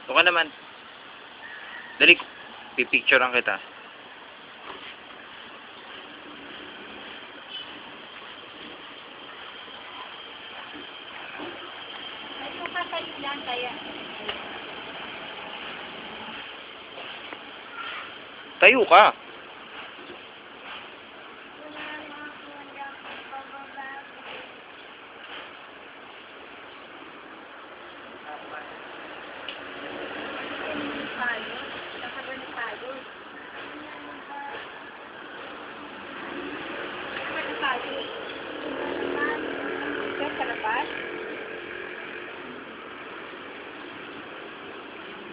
Doon ka naman. Dali, pipicturean kita. Tayo ka.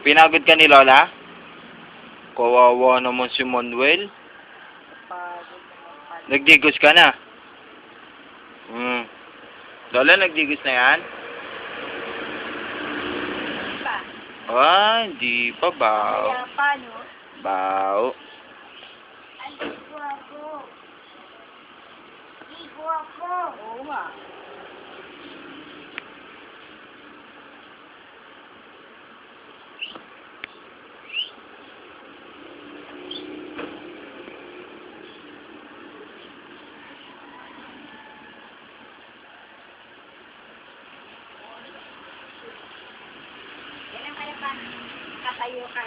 Pinagod ka ni Lola? Kawawa naman si Manuel. Nagdigos ka na? Lola, nagdigos na yan? Ah, hindi pa. Bao. Bao. Oo nga. Nakatayo ka.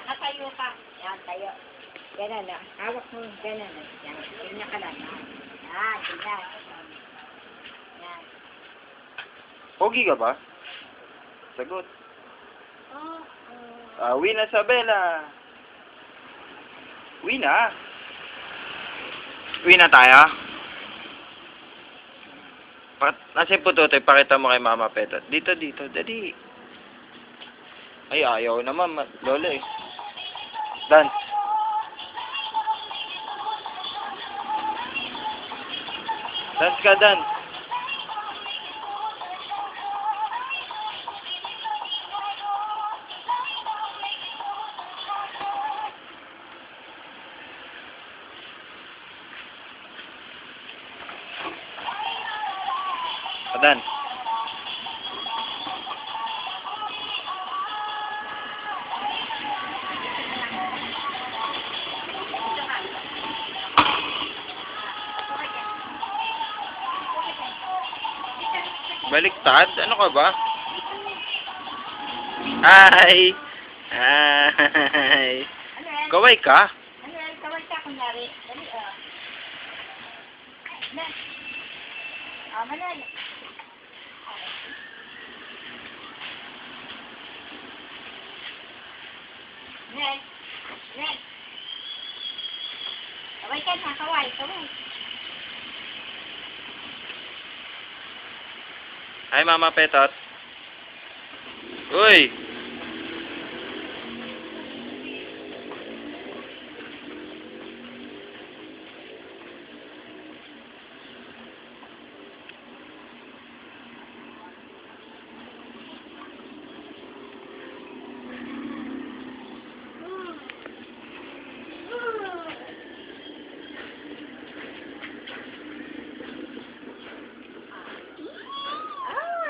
Nakatayo ka. Yan, tayo. Ganun na. Hawak mo. Ganun na. Yan. Ganyan ka lang. Yan. Ganyan. Yan. Pogi ka ba? Sagot. Uwi na, Sabela. Uwi na. Uwi na tayo. Nasa yung putotoy, pakita mo kay Mama Petot. Dito, dali. Ay, ayaw naman, Lola eh. Dan. Dance ka, Dan. Dan. Baliktad? Ano ka ba? Hi! Hi! Kaway ka? Ano yan? Kaway ka, kunyari. Dali, Manal. Next. Kaway ka na, kaway. Hi, Mama Petot. Uy!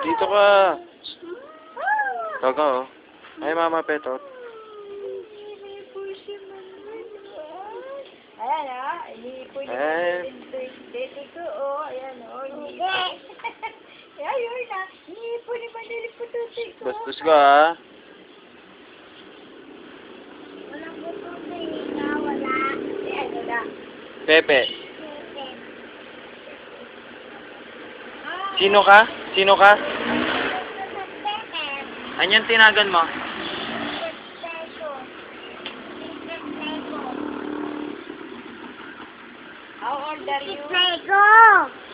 Dito ka. Taga, oh. Hi, Mama Petot. Ayan, iniipon yung birthday ko, ayan, iniipon. Ayun na, iniipon ni Manila pututoy ko. Bastos ka, ha? Walang pututoy na, wala. Ano na? Pepe. Sino ka? Anyan tinagan mo? How old are you?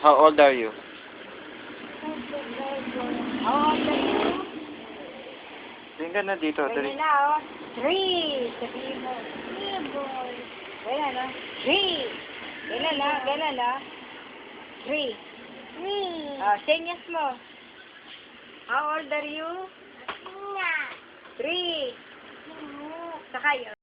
How old are you? How old are you? Tingnan na dito. Ganyan na, oh. 3. Sabihin mo. 3, boy. Ganyan na. 3. Ganyan na. 3. Senyas mo. How old are you? 3. Saka yun.